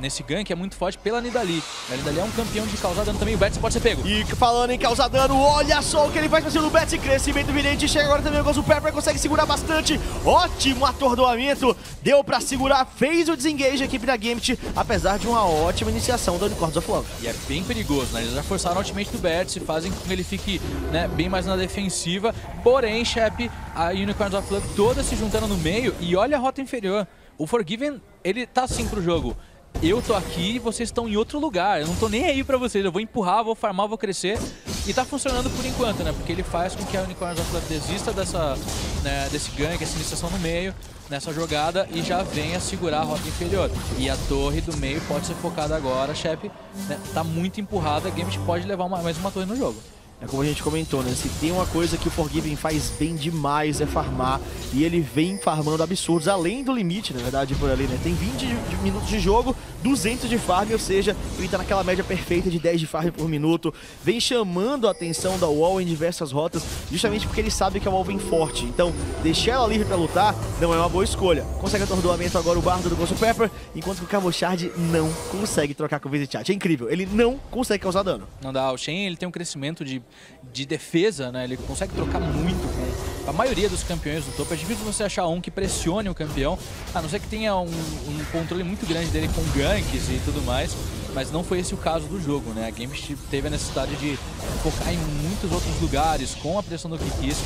[SPEAKER 3] nesse gank é muito forte pela Nidalee. A Nidalee é um campeão de causar dano também, o Betsy pode ser pego.
[SPEAKER 2] E falando em causar dano, olha só o que ele faz pra cima do Betsy, crescimento evidente, chega agora também o GozuPepper, consegue segurar bastante, ótimo atordoamento, deu pra segurar, fez o desengage a equipe da Gambit, apesar de uma ótima iniciação da Unicorns of Love.
[SPEAKER 3] E é bem perigoso, né? Eles já forçaram o ultimate do Betsy, fazem com que ele fique, né, bem mais na defensiva, porém, Shep, a Unicorns of Love toda se juntando no meio, e olha a rota inferior. O Forgiven, ele tá assim pro jogo. Eu tô aqui e vocês estão em outro lugar. Eu não tô nem aí pra vocês. Eu vou empurrar, vou farmar, vou crescer. E tá funcionando por enquanto, né? Porque ele faz com que a Unicorns of Love desista desse gank, essa iniciação no meio, nessa jogada, e já venha segurar a rota inferior. E a torre do meio pode ser focada agora, Shep. Né? Tá muito empurrada, a Gambit pode levar mais uma torre no jogo.
[SPEAKER 2] É como a gente comentou, né? Se tem uma coisa que o Forgiven faz bem demais é farmar. E ele vem farmando absurdos, além do limite, na verdade, por ali, né? Tem 20 minutos de jogo, 200 de farm, ou seja, ele tá naquela média perfeita de 10 de farm por minuto. Vem chamando a atenção da wall em diversas rotas, justamente porque ele sabe que a wall vem forte. Então, deixar ela livre pra lutar não é uma boa escolha. Consegue atordoamento agora o bardo do GozuPepper, enquanto que o Cabochard não consegue trocar com o Visit Chat. É incrível, ele não consegue causar dano.
[SPEAKER 3] Não dá, o Shen, ele tem um crescimento de defesa, né? Ele consegue trocar muito com a maioria dos campeões do topo. É difícil você achar um que pressione o campeão, a não ser que tenha um controle muito grande dele com ganks e tudo mais, mas não foi esse o caso do jogo, né? A Gambit teve a necessidade de focar em muitos outros lugares com a pressão do Kikis,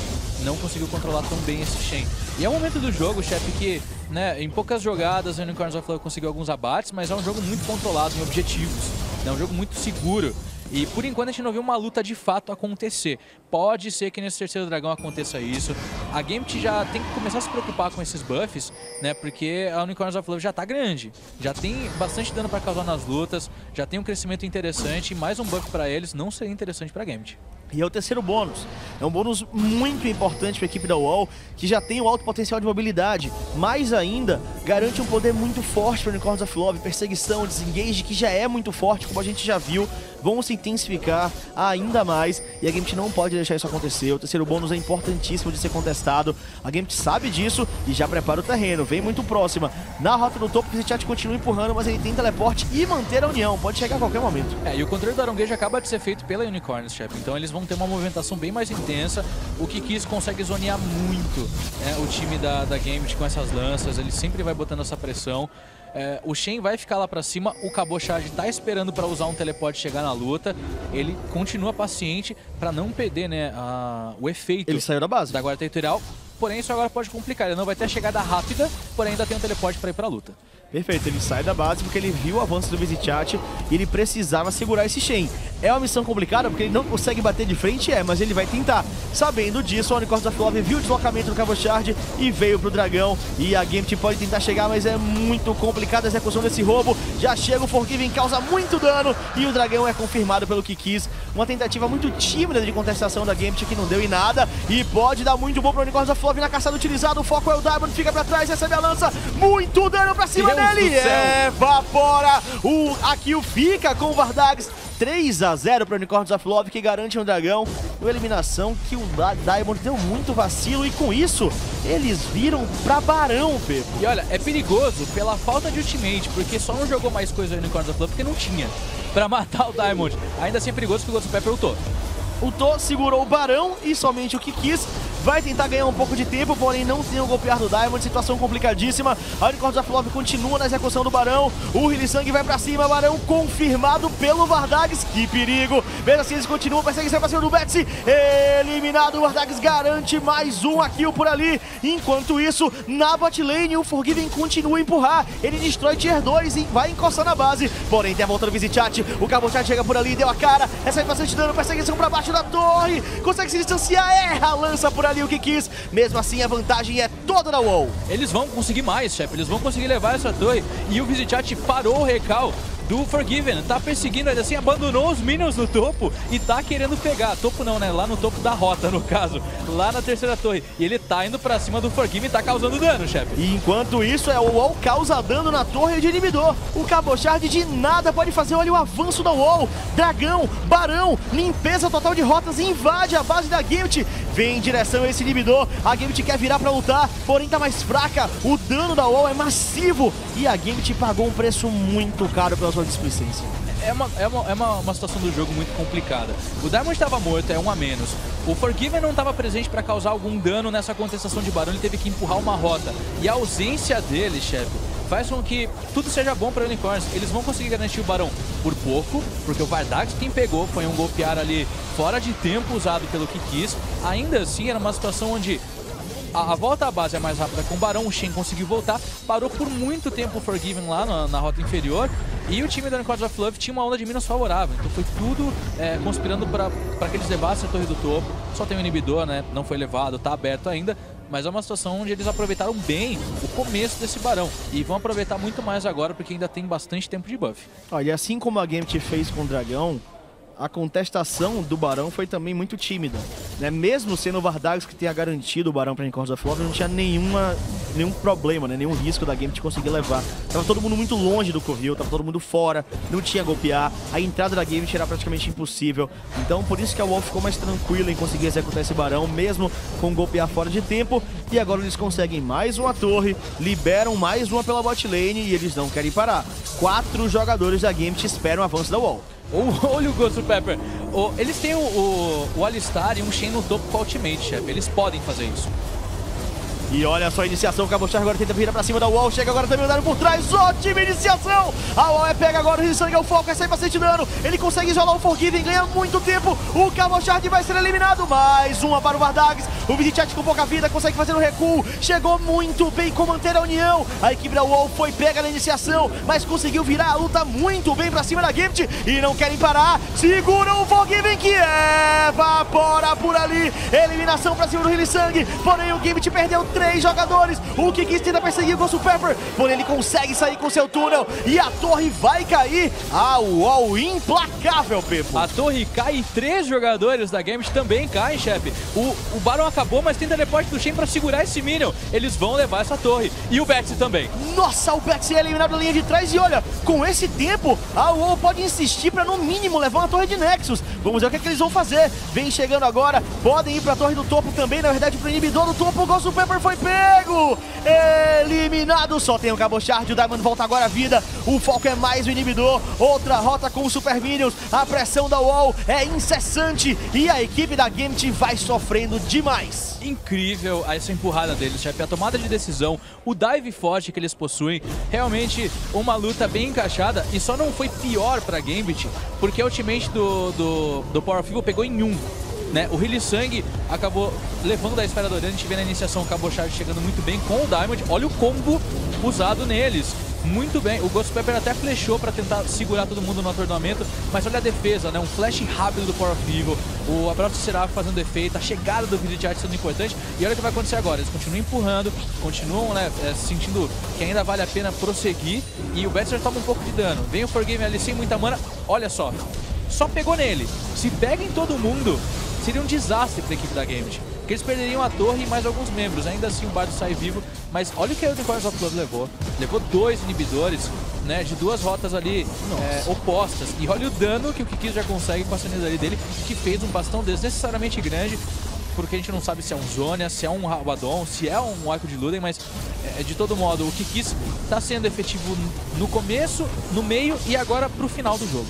[SPEAKER 3] não conseguiu controlar tão bem esse Shen. E é um momento do jogo, chefe, que, né, em poucas jogadas a Unicorns of Love conseguiu alguns abates, mas é um jogo muito controlado em objetivos, é um jogo muito seguro. E por enquanto a gente não viu uma luta de fato acontecer. Pode ser que nesse terceiro dragão aconteça isso. A Gambit já tem que começar a se preocupar com esses buffs, né? Porque a Unicorns of Love já tá grande. Já tem bastante dano para causar nas lutas, já tem um crescimento interessante. E mais um buff para eles não seria interessante para a Gambit.
[SPEAKER 2] E é o terceiro bônus. É um bônus muito importante para a equipe da UOL, que já tem um alto potencial de mobilidade. Mais ainda, garante um poder muito forte para Unicorns of Love. Perseguição, desengage, que já é muito forte, como a gente já viu. Vão se intensificar ainda mais e a Gambit não pode deixar isso acontecer. O terceiro bônus é importantíssimo de ser contestado. A Gambit sabe disso e já prepara o terreno. Vem muito próxima. Na rota do topo, o Visit continua empurrando, mas ele tem teleporte e manter a união. Pode chegar a qualquer momento.
[SPEAKER 3] E o controle do Aronguejo acaba de ser feito pela Unicorns, chefe. Então eles vão ter uma movimentação bem mais intensa. O Kikis consegue zonear muito, né, o time da Gambit com essas lanças. Ele sempre vai botando essa pressão. O Shen vai ficar lá pra cima, o Cabochard tá esperando pra usar um teleporte e chegar na luta. Ele continua paciente pra não perder, né, o efeito.
[SPEAKER 2] Ele saiu da base.
[SPEAKER 3] Da guarda territorial. Porém, isso agora pode complicar. Ele não vai ter a chegada rápida, porém ainda tem um teleporte pra ir pra luta.
[SPEAKER 2] Perfeito, ele sai da base porque ele viu o avanço do Vizicsat e ele precisava segurar esse Shen. É uma missão complicada porque ele não consegue bater de frente, mas ele vai tentar. Sabendo disso, o Unicorns of Love viu o deslocamento do Cabochard e veio pro dragão. E a Gambit pode tentar chegar, mas é muito complicada a execução desse roubo. Já chega o Forgiven, causa muito dano e o dragão é confirmado pelo Kikis. Uma tentativa muito tímida de contestação da Gambit que não deu em nada. E pode dar muito bom pro Unicorns of Love na caçada utilizada. O foco é o Diamond, fica pra trás, recebe a lança. Muito dano pra cima dele. Evapora. A kill fica com o Vardags. 3-0 para o Unicorns of Love, que garante um dragão. Uma eliminação que o Diamond deu muito vacilo e com isso eles viram pra Barão, Pepe.
[SPEAKER 3] E olha, é perigoso pela falta de ultimate, porque só não jogou mais coisa no Unicorns of Love porque não tinha pra matar o Diamond. Ainda assim é perigoso porque o Ghost Pepper ultou.
[SPEAKER 2] Ultou, segurou o Barão e somente o que quis. Vai tentar ganhar um pouco de tempo, porém não tem o golpear do Diamond. Situação complicadíssima. A Unicorns of Love continua na execução do Barão. O Hylissang vai pra cima. Barão confirmado pelo Vardags. Que perigo. Mesmo assim eles continuam. Perseguição pra cima do Betsy. Eliminado. O Vardags garante mais uma kill por ali. Enquanto isso, na bot lane, o Forgiven continua a empurrar. Ele destrói Tier 2 e vai encostar na base. Porém tem a volta do Vizicsat. O Cabochard chega por ali, deu a cara. Recebe bastante dano. Perseguição pra baixo da torre. Consegue se distanciar. Erra a lança por ali. O que quis, mesmo assim a vantagem é toda da WoW.
[SPEAKER 3] Eles vão conseguir mais, chefe, eles vão conseguir levar essa torre e o Vizicsat parou o recal do Forgiven, tá perseguindo, ainda assim abandonou os minions no topo e tá querendo pegar, topo não, né, lá no topo da rota no caso, lá na terceira torre, e ele tá indo pra cima do Forgiven e tá causando dano, chefe.
[SPEAKER 2] E enquanto isso o WoW causa dano na torre de inibidor, o Cabochard de nada pode fazer, olha o avanço da WoW, dragão, barão, limpeza total de rotas, invade a base da Gambit, vem em direção a esse inibidor, a Gambit quer virar pra lutar, porém tá mais fraca, o dano da WoW é massivo e a Gambit pagou um preço muito caro pela sua displicência.
[SPEAKER 3] É uma situação do jogo muito complicada. O Diamond estava morto, é um a menos. O Forgiven não estava presente para causar algum dano nessa contestação de Barão, ele teve que empurrar uma rota. E a ausência dele, chefe, faz com que tudo seja bom para o Unicorns. Eles vão conseguir garantir o Barão por pouco, porque o Vardags quem pegou foi um golpear ali fora de tempo usado pelo que quis. Ainda assim, era uma situação onde a volta à base é mais rápida com o Barão, o Shen conseguiu voltar, parou por muito tempo o Forgiven lá na rota inferior e o time da Unicorns of Love tinha uma onda de minas favorável, então foi tudo conspirando para que eles levassem a torre do topo. Só tem um inibidor, né, não foi levado, tá aberto ainda, mas é uma situação onde eles aproveitaram bem o começo desse Barão e vão aproveitar muito mais agora porque ainda tem bastante tempo de buff.
[SPEAKER 2] Olha, assim como a Gambit fez com o Dragão, a contestação do Barão foi também muito tímida, né? Mesmo sendo o Vardags que tenha garantido o Barão para Unicorns of Love, não tinha nenhum problema, né? Nenhum risco da Gambit conseguir levar. Tava todo mundo muito longe do Corril, tava todo mundo fora, não tinha golpear, a entrada da Gambit era praticamente impossível. Então por isso que a WoW ficou mais tranquila em conseguir executar esse Barão, mesmo com golpear fora de tempo. E agora eles conseguem mais uma torre, liberam mais uma pela bot lane e eles não querem parar. 4 jogadores da Gambit esperam o avanço da WoW.
[SPEAKER 3] Olha o Ghost Pepper. Eles têm o Alistar e um Shen no topo com ultimate, chefe. Eles podem fazer isso.
[SPEAKER 2] E olha só a iniciação, o Cabochard agora tenta virar pra cima da WoW, chega agora também o dano por trás, ótima iniciação! A WoW pega agora, o Hylissang é o foco, recebe bastante dano, ele consegue isolar o Forgiven, ganha muito tempo, o Cabochard vai ser eliminado, mais uma para o Vardags, o Vizicsat com pouca vida, consegue fazer o recuo, chegou muito bem com manter a união, a equipe da WoW foi pega na iniciação, mas conseguiu virar a luta muito bem pra cima da Gambit, e não querem parar, seguram o Forgiven que evapora por ali, eliminação pra cima do Hylissang, porém o Gambit perdeu 3 jogadores, o Kikis tenta perseguir o Ghost Pepper, porém ele consegue sair com seu túnel e a torre vai cair. A WoW implacável, Pepo.
[SPEAKER 3] A torre cai e 3 jogadores da Gambit também caem, chefe. O Barão acabou, mas tem teleporte do Shen pra segurar esse minion. Eles vão levar essa torre. E o Betsy também.
[SPEAKER 2] Nossa, o Betsy é eliminado da linha de trás e olha, com esse tempo, a WoW pode insistir pra no mínimo levar uma torre de Nexus. Vamos ver o que é que eles vão fazer. Vem chegando agora, podem ir pra torre do topo também, na verdade pro inibidor do topo, o Ghost Pepper foi pego! Eliminado, só tem o Cabo Shard, o Diamond volta agora à vida, o foco é mais o inibidor, outra rota com o Super Minions, a pressão da Wall é incessante e a equipe da Gambit vai sofrendo demais.
[SPEAKER 3] Incrível essa empurrada deles, chefe, a tomada de decisão, o dive forte que eles possuem, realmente uma luta bem encaixada e só não foi pior pra Gambit, porque a ultimate do Power of Evil pegou em 1. Né? O Hylissang acabou levando da esfera dourada, a gente vê na iniciação o Cabo Shard chegando muito bem com o Diamond, olha o combo usado neles. Muito bem, o Ghost Pepper até flechou para tentar segurar todo mundo no atordoamento, mas olha a defesa, né? Um flash rápido do Power of Evil, o Abraço Seraph fazendo efeito, a chegada do Vizicsat sendo importante, e olha o que vai acontecer agora, eles continuam empurrando, continuam, né, sentindo que ainda vale a pena prosseguir, e o Betzer toma um pouco de dano, vem o Forgiven ali sem muita mana, olha só pegou nele, se pega em todo mundo, seria um desastre para a equipe da Gambit, porque eles perderiam a torre e mais alguns membros, ainda assim o Bardo sai vivo, mas olha o que o Unicorns of Love levou 2 inibidores, né, de 2 rotas ali opostas, e olha o dano que o Kikis já consegue com a sanidade dele, que fez um bastão desnecessariamente grande, porque a gente não sabe se é um Zhonya, se é um Rabadon, se é um Arco de Luden, mas de todo modo o Kikis está sendo efetivo no começo, no meio e agora pro final do jogo.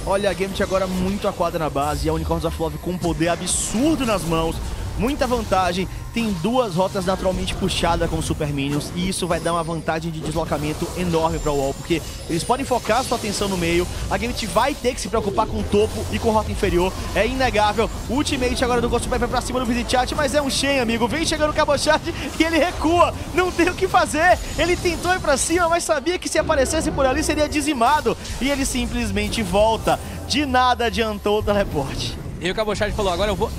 [SPEAKER 2] Olha, a Gambit agora muito aquada na base, e a Unicorns of Love com um poder absurdo nas mãos, muita vantagem, tem 2 rotas naturalmente puxadas com Super Minions, e isso vai dar uma vantagem de deslocamento enorme para o Wall, porque eles podem focar sua atenção no meio, a Gambit vai ter que se preocupar com o topo e com rota inferior, é inegável. O ultimate agora do Ghost Pepper pra cima do Vizicsat, mas é um Shen, amigo, vem chegando o Cabo Shard e ele recua, não tem o que fazer, ele tentou ir pra cima, mas sabia que se aparecesse por ali seria dizimado, e ele simplesmente volta, de nada adiantou o teleporte.
[SPEAKER 3] E o Cabo Shard falou, agora eu vou,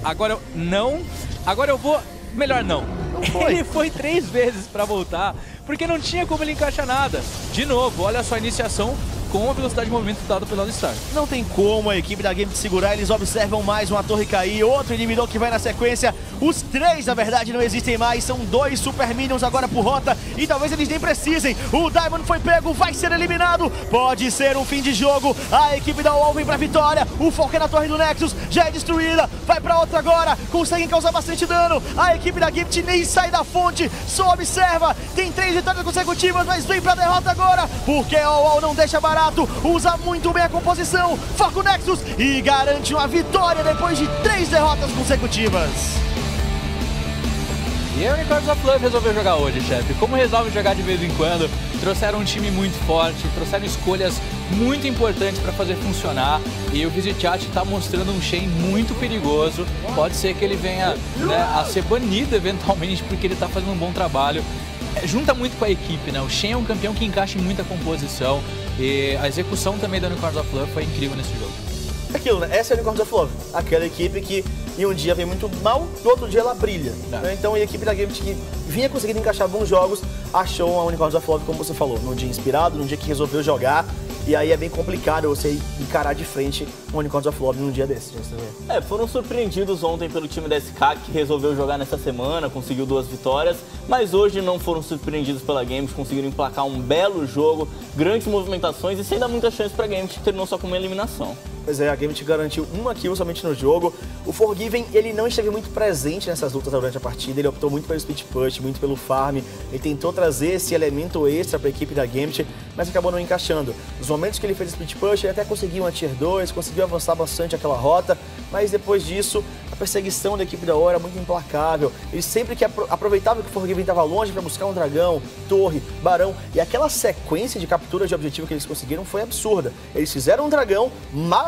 [SPEAKER 3] agora eu vou, melhor não. Ele foi 3 vezes pra voltar, porque não tinha como ele encaixar nada. De novo, olha só a iniciação com a velocidade de movimento dado pelo Alistar.
[SPEAKER 2] Não tem como a equipe da Gambit segurar, eles observam mais uma torre cair, outro inibidor que vai na sequência. Os 3, na verdade, não existem mais, são 2 Super Minions agora por rota e talvez eles nem precisem. O Diamond foi pego, vai ser eliminado, pode ser um fim de jogo. A equipe da UOL vem pra vitória, o foco é na torre do Nexus, já é destruída, vai pra outra agora, conseguem causar bastante dano. A equipe da Gambit nem sai da fonte, só observa, tem 3 vitórias consecutivas, mas vem pra derrota agora, porque a UOL não deixa barato. Usa muito bem a composição, foca o Nexus e garante uma vitória depois de 3 derrotas consecutivas.
[SPEAKER 3] E a Unicorns of Love resolveu jogar hoje, chefe. Como resolve jogar de vez em quando? Trouxeram um time muito forte, trouxeram escolhas muito importantes para fazer funcionar. E o Vizicsat está mostrando um Shen muito perigoso. Pode ser que ele venha, né, a ser banido eventualmente, porque ele está fazendo um bom trabalho. Junta muito com a equipe, né? O Shen é um campeão que encaixa em muita composição. E a execução também da Unicorns of Love foi incrível nesse jogo.
[SPEAKER 2] Aquilo, né? Essa é a Unicorns of Love. Aquela equipe que em um dia vem muito mal, no outro dia ela brilha. Né? Então a equipe da Gambit que vinha conseguindo encaixar bons jogos, achou a Unicorns of Love, como você falou, num dia inspirado, num dia que resolveu jogar. E aí é bem complicado você encarar de frente o Unicorns of Love num dia desse.
[SPEAKER 1] Foram surpreendidos ontem pelo time da SK, que resolveu jogar nessa semana, conseguiu 2 vitórias, mas hoje não foram surpreendidos pela Gambit, conseguiram emplacar um belo jogo, grandes movimentações e sem dar muita chance pra Gambit, que terminou só com uma eliminação.
[SPEAKER 2] Pois é, a Gambit garantiu 1 kill somente no jogo. O Forgiven, ele não esteve muito presente nessas lutas durante a partida, ele optou muito pelo split push, muito pelo farm, ele tentou trazer esse elemento extra para a equipe da Gambit, mas acabou não encaixando. Nos momentos que ele fez split push, ele até conseguiu uma tier 2, conseguiu avançar bastante aquela rota, mas depois disso, a perseguição da equipe da UOL era muito implacável. Eles sempre que aproveitavam que o Forgiven estava longe para buscar um dragão, torre, barão, e aquela sequência de capturas de objetivo que eles conseguiram foi absurda. Eles fizeram um dragão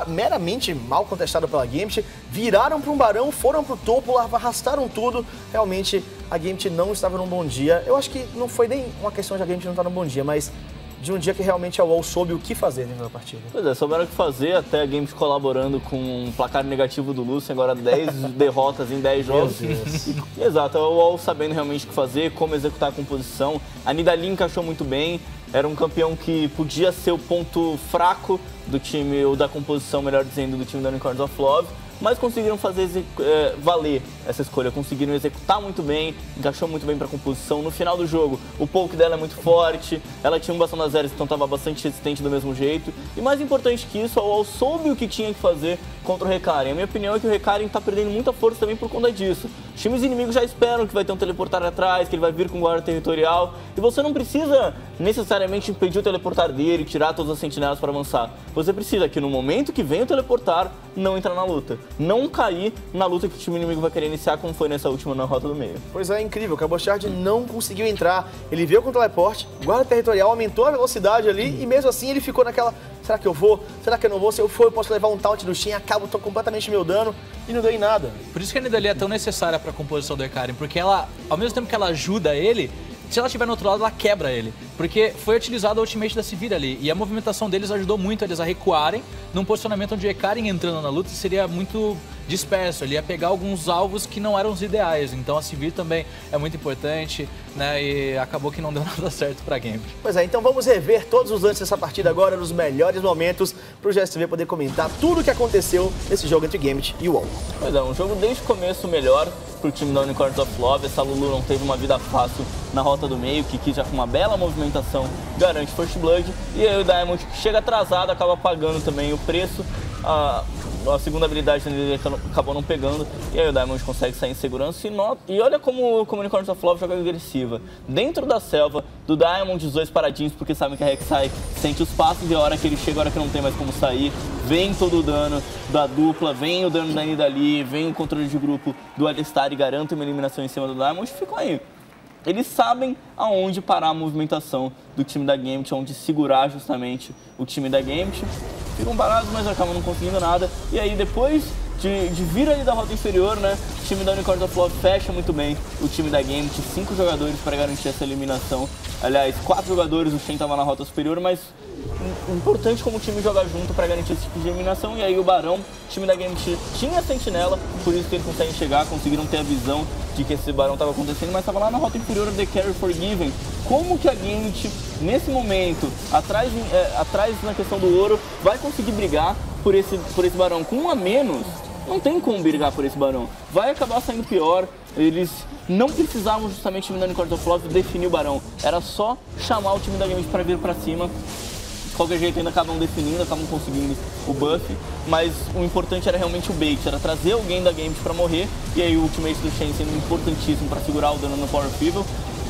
[SPEAKER 2] meramente mal contestado pela Gambit, viraram para um barão, foram para o topo, arrastaram tudo. Realmente a Gambit não estava num bom dia. Eu acho que não foi nem uma questão de a Gambit não estar num bom dia, mas de um dia que realmente a UOL soube o que fazer dentro da partida.
[SPEAKER 1] Pois é, souberam o que fazer, até a Gambit colaborando com um placar negativo do Lucian, agora 10 derrotas em 10 jogos. Exato, a UOL sabendo realmente o que fazer, como executar a composição. A Nidalee encaixou muito bem, era um campeão que podia ser o ponto fraco do time, ou da composição, melhor dizendo, do time da Unicorns of Love, mas conseguiram fazer valer essa escolha, conseguiram executar muito bem, encaixou muito bem para a composição. No final do jogo, o poke dela é muito forte, ela tinha um bastão das Ares, então estava bastante resistente do mesmo jeito. E mais importante que isso, a UOL soube o que tinha que fazer contra o Hecarim. A minha opinião é que o Hecarim está perdendo muita força também por conta disso. Os times inimigos já esperam que vai ter um teleportar atrás, que ele vai vir com guarda territorial, e você não precisa necessariamente impedir o teleportar dele, tirar todas as sentinelas para avançar. Você precisa que no momento que vem o teleportar, não entrar na luta. Não cair na luta que o time inimigo vai querer iniciar, como foi nessa última na rota do meio.
[SPEAKER 2] Pois é, incrível. O Cabochard não conseguiu entrar. Ele veio com o teleporte, guarda territorial, aumentou a velocidade ali e mesmo assim ele ficou naquela... Será que eu vou? Será que eu não vou? Se eu for, eu posso levar um taunt do Shen, acabo completamente meu dano e não deu em nada.
[SPEAKER 3] Por isso que a Nidalee é tão necessária pra composição do Hecarim, porque ela, ao mesmo tempo que ela ajuda ele, se ela estiver no outro lado, ela quebra ele. Porque foi utilizado a ultimate da Sivir ali, e a movimentação deles ajudou muito eles a recuarem num posicionamento onde o Hecarim entrando na luta seria muito disperso, ele ia pegar alguns alvos que não eram os ideais, então a Sivir também é muito importante, né, e acabou que não deu nada certo pra Gambit.
[SPEAKER 2] Pois é, então vamos rever todos os lances dessa partida agora, nos melhores momentos, pro GSTV poder comentar tudo o que aconteceu nesse jogo entre Gambit e UOL.
[SPEAKER 1] Pois é, um jogo desde o começo melhor pro time da Unicorns of Love. Essa Lulu não teve uma vida fácil na rota do meio, Kiki já com uma bela movimentação garante First Blood, e aí o Diamond que chega atrasado acaba pagando também o preço. A segunda habilidade dele acabou não pegando, e aí o Diamond consegue sair em segurança. E olha como o Unicorns of Love joga agressiva. Dentro da selva, do Diamond, os dois paradinhos, porque sabem que a Rek'Sai sente os passos e a hora que ele chega, a hora que não tem mais como sair, vem todo o dano da dupla, vem o dano da Nidalee, vem o controle de grupo do Alistar e garante uma eliminação em cima do Diamond, ficou aí. Eles sabem aonde parar a movimentação do time da Gambit, onde segurar justamente o time da Gambit. Ficam parados, mas acabam não conseguindo nada. E aí depois de vir ali da rota inferior, né, o time da Unicorns of Love fecha muito bem o time da Gambit, 5 jogadores para garantir essa eliminação. Aliás, 4 jogadores, o Shen estava na rota superior, mas importante como o time joga junto para garantir esse tipo de eliminação. E aí o Barão, o time da Gambit tinha a sentinela, por isso que eles conseguem chegar, conseguiram ter a visão de que esse Barão estava acontecendo, mas estava lá na rota inferior do The Carry Forgiven. Como que a Gambit, nesse momento, atrás na questão do ouro, vai conseguir brigar por esse Barão com 1 a menos? Não tem como brigar por esse Barão. Vai acabar saindo pior. Eles não precisavam justamente o time da Unicorns of Love definir o Barão. Era só chamar o time da Gambit para vir para cima. De qualquer jeito ainda acabam definindo, acabam conseguindo o buff, mas o importante era realmente o bait, era trazer alguém da Gambit para morrer, e aí o ultimate do Shen sendo importantíssimo para segurar o dano no Power Feeble.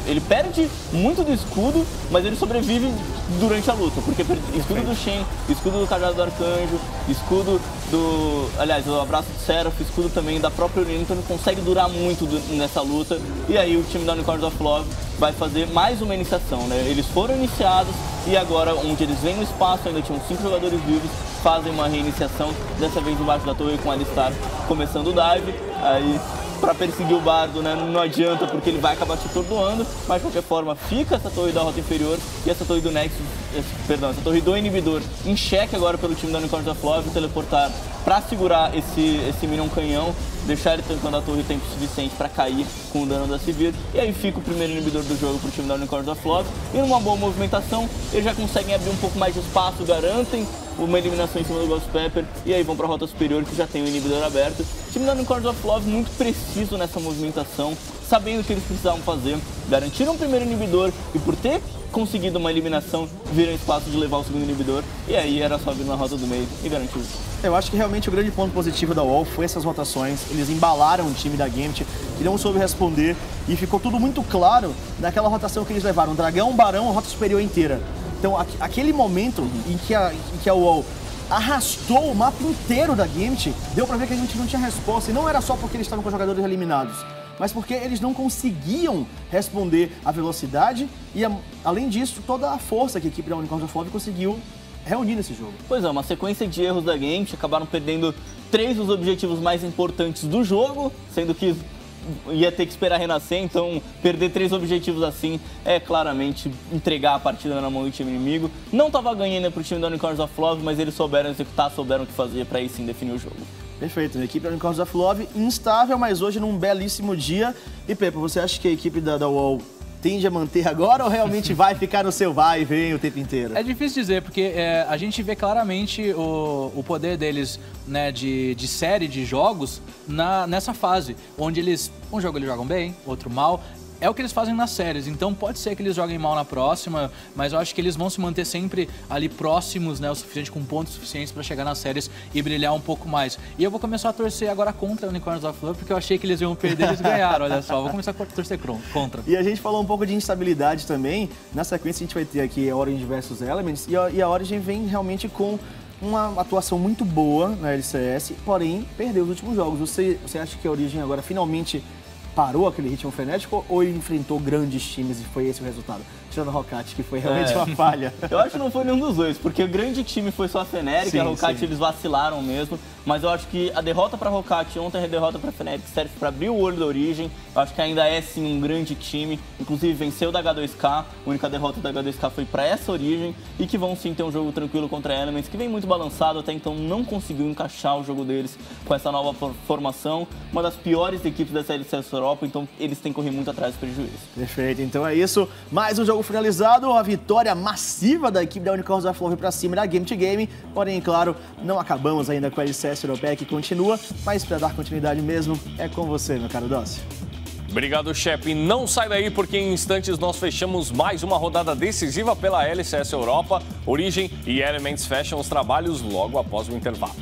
[SPEAKER 1] Ele perde muito do escudo, mas ele sobrevive durante a luta, porque escudo do Shen, escudo do Cajado do Arcanjo, escudo do... aliás, o Abraço do Seraph, escudo também da própria Urina, então ele consegue durar muito nessa luta. E aí o time da Unicorns of Love vai fazer mais uma iniciação, né? Eles foram iniciados e agora, onde eles vêm no espaço, ainda tinham 5 jogadores vivos, fazem uma reiniciação, dessa vez embaixo da torre com o Alistar começando o dive. Aí, para perseguir o bardo, né, não adianta porque ele vai acabar te atordoando, mas de qualquer forma fica essa torre da rota inferior e essa torre do Nexus, essa torre do inibidor em xeque agora pelo time da Unicorns of Love, teleportar para segurar esse minion canhão, deixar ele tancando a torre o tempo suficiente para cair com o dano da Sivir, e aí fica o primeiro inibidor do jogo pro time da Unicorns of Love, e numa boa movimentação eles já conseguem abrir um pouco mais de espaço, garantem uma eliminação em cima do Ghost Pepper, e aí vão para a rota superior que já tem o inibidor aberto. O time da Unicorns of Love muito preciso nessa movimentação, sabendo o que eles precisavam fazer, garantiram o primeiro inibidor e por ter conseguido uma eliminação, viram espaço de levar o segundo inibidor, e aí era só vir na rota do meio e garantir isso.
[SPEAKER 2] Eu acho que realmente o grande ponto positivo da UOL foi essas rotações. Eles embalaram o time da Gambit, que não soube responder, e ficou tudo muito claro naquela rotação que eles levaram. Dragão, Barão, a rota superior inteira. Então, aquele momento em que a UOL arrastou o mapa inteiro da Gambit, deu pra ver que a gente não tinha resposta. E não era só porque eles estavam com os jogadores eliminados, mas porque eles não conseguiam responder a velocidade e, além disso, toda a força que a equipe da Unicorns of Love conseguiu reunir nesse jogo.
[SPEAKER 1] Pois é, uma sequência de erros da Gambit, acabaram perdendo 3 dos objetivos mais importantes do jogo, sendo que ia ter que esperar renascer, então perder 3 objetivos assim é claramente entregar a partida na mão do time inimigo. Não estava ganhando pro time da Unicorns of Love, mas eles souberam executar, souberam o que fazer para aí sim definir o jogo.
[SPEAKER 2] Perfeito, a equipe da Unicorns of Love instável, mas hoje num belíssimo dia. E Pepe, você acha que a equipe da UOL tende a manter agora ou realmente vai ficar no seu vai e vem o tempo inteiro?
[SPEAKER 3] É difícil dizer, porque a gente vê claramente o poder deles, né, de série de jogos nessa fase, onde um jogo eles jogam bem, outro mal. É o que eles fazem nas séries, então pode ser que eles joguem mal na próxima, mas eu acho que eles vão se manter sempre ali próximos, né, o suficiente, com pontos suficientes para chegar nas séries e brilhar um pouco mais. E eu vou começar a torcer agora contra o Unicorns of Love, porque eu achei que eles iam perder e eles ganharam, olha só, vou começar a torcer contra.
[SPEAKER 2] E a gente falou um pouco de instabilidade também, na sequência a gente vai ter aqui a Origin versus Elements, e a Origin vem realmente com uma atuação muito boa na LCS, porém perdeu os últimos jogos. Você acha que a Origin agora finalmente parou aquele ritmo frenético ou ele enfrentou grandes times e foi esse o resultado? Tirando a Roccat, que foi realmente uma falha.
[SPEAKER 1] Eu acho que não foi nenhum dos dois, porque o grande time foi só a Fnatic, a Roccat eles vacilaram mesmo, mas eu acho que a derrota para a Roccat ontem, a derrota para a Fnatic serve para abrir o olho da Origin. Eu acho que ainda é sim um grande time, inclusive venceu da H2K, a única derrota da H2K foi para essa Origin, e que vão sim ter um jogo tranquilo contra a Elements, que vem muito balançado, até então não conseguiu encaixar o jogo deles com essa nova formação, uma das piores equipes dessa LCS Europa, então eles têm que correr muito atrás do prejuízo.
[SPEAKER 2] Perfeito, então é isso, mais um jogo finalizado, a vitória massiva da equipe da Unicorns of Love para cima da Game to Game, porém, claro, não acabamos ainda com a LCS Europeia, que continua, mas para dar continuidade mesmo, é com você, meu caro Dossi.
[SPEAKER 4] Obrigado, chefe. Não sai daí, porque em instantes nós fechamos mais uma rodada decisiva pela LCS Europa. Origin e Elements fecham os trabalhos logo após o intervalo.